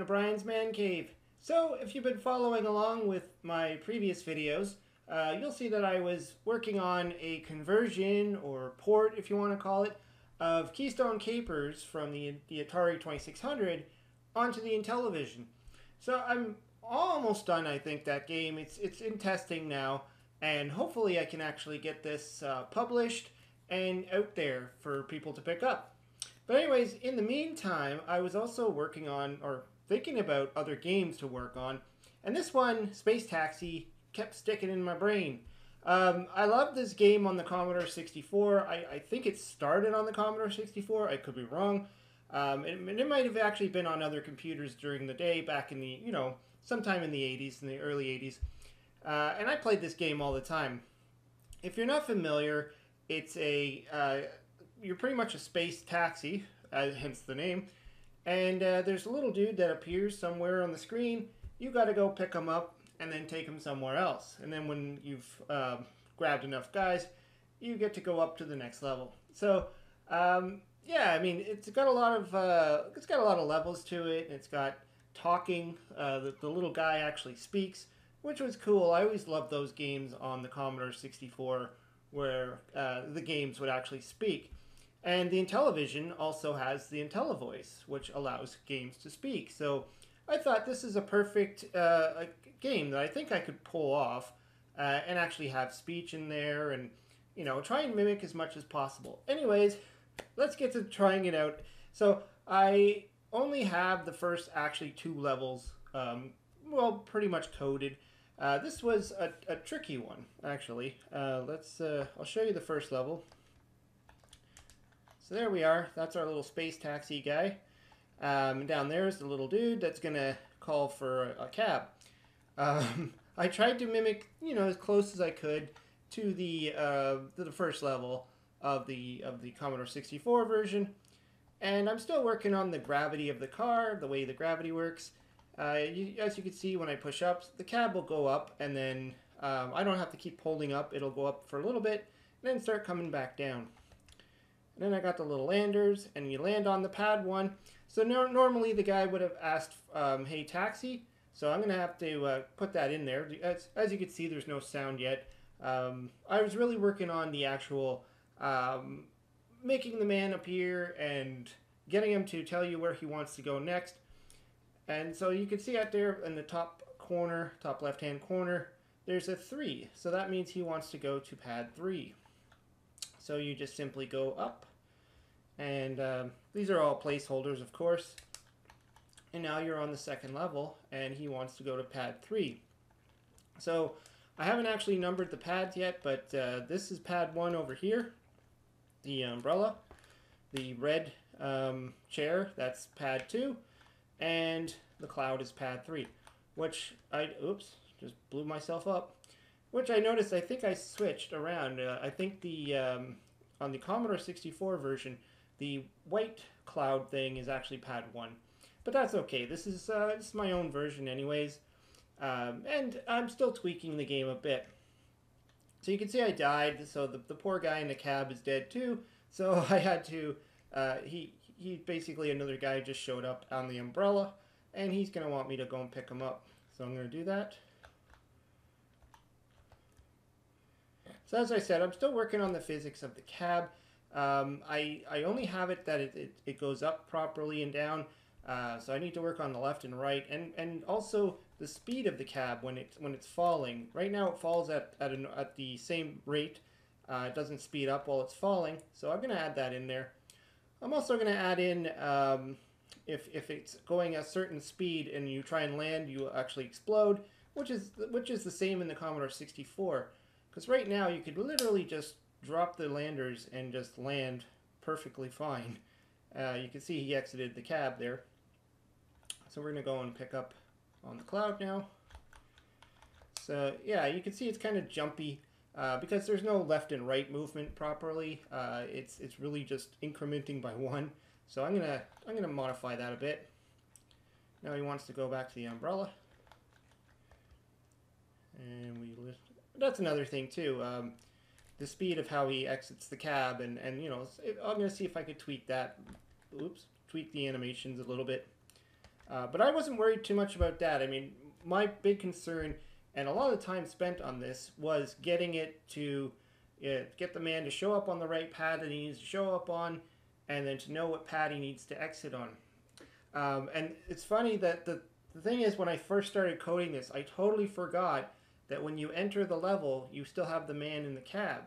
Brian's Man Cave. So, if you've been following along with my previous videos, you'll see that I was working on a conversion, or port if you want to call it, of Keystone Capers from the Atari 2600 onto the Intellivision. So I'm almost done, I think, that game. It's in testing now, and hopefully I can actually get this published and out there for people to pick up. But anyways, in the meantime, I was also working on, or thinking about, other games to work on. And this one, Space Taxi, kept sticking in my brain. I love this game on the Commodore 64. I think it started on the Commodore 64. I could be wrong. It might have actually been on other computers during the day back in the, sometime in the 80s, in the early 80s. And I played this game all the time. If you're not familiar, it's you're pretty much a space taxi, hence the name. And there's a little dude that appears somewhere on the screen. You got to go pick him up and then take him somewhere else. And then when you've grabbed enough guys, you get to go up to the next level. So yeah, I mean, it's got a lot of levels to it. It's got talking. The little guy actually speaks, which was cool. I always loved those games on the Commodore 64 where the games would actually speak. And the Intellivision also has the IntelliVoice, which allows games to speak. So I thought this is a perfect game that I think I could pull off and actually have speech in there and, try and mimic as much as possible. Anyways, let's get to trying it out. So I only have the first actually 2 levels, pretty much coded. This was a tricky one, actually. I'll show you the first level. So there we are. That's our little space taxi guy. Down there is the little dude that's going to call for a cab. I tried to mimic, as close as I could to the first level of the Commodore 64 version. And I'm still working on the gravity of the car, the way the gravity works. As you can see, when I push up, the cab will go up, and then I don't have to keep holding up. It'll go up for a little bit, and then start coming back down. And then I got the little landers, and you land on the pad 1. So normally the guy would have asked, hey, taxi. So I'm going to have to put that in there. As you can see, there's no sound yet. I was really working on the actual making the man appear and getting him to tell you where he wants to go next. And so you can see out there in the top corner, top left-hand corner, there's a 3. So that means he wants to go to pad 3. So you just simply go up. And these are all placeholders, of course. And now you're on the second level, and he wants to go to pad 3. So I haven't actually numbered the pads yet, but this is pad 1 over here. The umbrella. The red chair, that's pad 2. And the cloud is pad 3. Which just blew myself up. Which I noticed, I think I switched around. I think on the Commodore 64 version, the white cloud thing is actually pad 1. But that's okay. This is my own version anyways. And I'm still tweaking the game a bit. So you can see I died. So the poor guy in the cab is dead too. So I had to... he basically, another guy just showed up on the umbrella. And he's going to want me to go and pick him up. So I'm going to do that. So as I said, I'm still working on the physics of the cab. I only have it that it goes up properly and down. So I need to work on the left and right, and also the speed of the cab when it's falling. Right now it falls at the same rate. It doesn't speed up while it's falling. So I'm going to add that in there. I'm also going to add in if it's going a certain speed and you try and land, you actually explode, which is the same in the Commodore 64. Because right now you could literally just drop the landers and just land perfectly fine. You can see he exited the cab there. So we're going to go and pick up on the cloud now. So yeah, you can see it's kind of jumpy because there's no left and right movement properly. It's really just incrementing by 1. So I'm gonna modify that a bit. Now he wants to go back to the umbrella, and that's another thing too. The speed of how he exits the cab, and I'm going to see if I could tweak that. Tweak the animations a little bit. But I wasn't worried too much about that. I mean, my big concern and a lot of the time spent on this was getting it to get the man to show up on the right pad that he needs to show up on, and then to know what pad he needs to exit on. And it's funny that the thing is, when I first started coding this, I totally forgot that when you enter the level, you still have the man in the cab.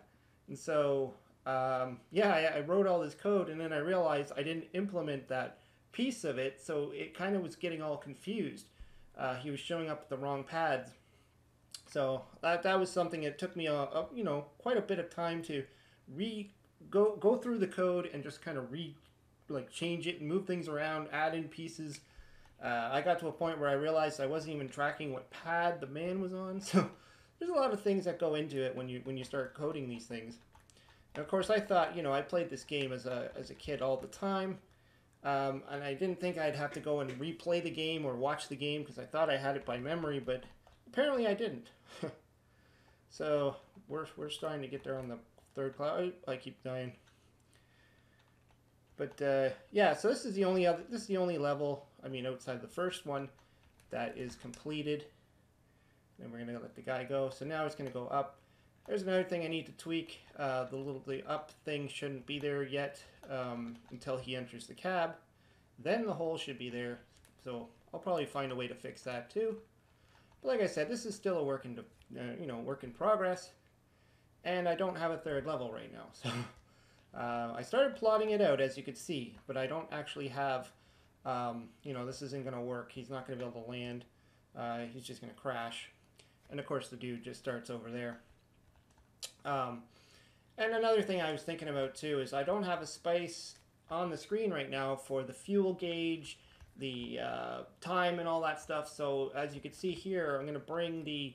And so, yeah, I wrote all this code, and then I realized I didn't implement that piece of it, so it kind of was getting all confused. He was showing up at the wrong pads. So that was something that took me quite a bit of time to go through the code and just kind of change it and move things around, add in pieces. I got to a point where I realized I wasn't even tracking what pad the man was on. So there's a lot of things that go into it when you start coding these things. And of course, I thought, I played this game as a kid all the time, and I didn't think I'd have to go and replay the game or watch the game because I thought I had it by memory, but apparently I didn't. So we're starting to get there on the third cloud. I keep dying. But yeah, so this is the only level, I mean, outside the first one, that is completed. Then we're gonna let the guy go. So now it's gonna go up. There's another thing I need to tweak. The up thing shouldn't be there yet until he enters the cab. Then the hole should be there. So I'll probably find a way to fix that too. But like I said, this is still a work in progress, and I don't have a third level right now. So I started plotting it out, as you could see, but I don't actually have. This isn't going to work. He's not going to be able to land. He's just going to crash, and of course the dude just starts over there. And another thing I was thinking about too is I don't have a space on the screen right now for the fuel gauge, the time and all that stuff. So as you can see here, I'm going to bring the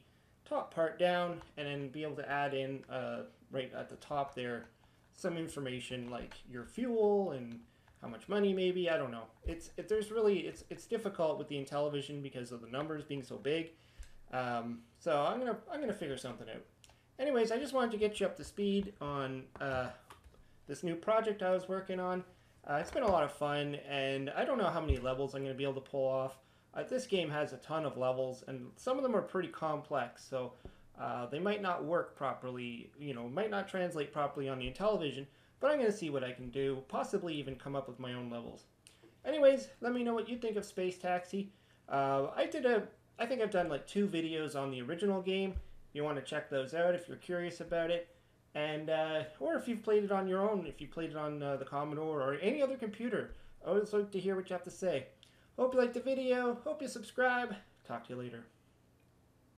top part down and then be able to add in right at the top there some information like your fuel and how much money maybe. I don't know. It's difficult with the Intellivision because of the numbers being so big. So I'm gonna figure something out. Anyways, I just wanted to get you up to speed on this new project I was working on. It's been a lot of fun, and I don't know how many levels I'm going to be able to pull off. This game has a ton of levels, and some of them are pretty complex, so they might not work properly, might not translate properly on the Intellivision, but I'm going to see what I can do, possibly even come up with my own levels. Anyways, let me know what you think of Space Taxi. I think I've done like 2 videos on the original game. You want to check those out if you're curious about it. And or if you've played it on your own, if you played it on the Commodore or any other computer. I always like to hear what you have to say. Hope you liked the video. Hope you subscribe. Talk to you later.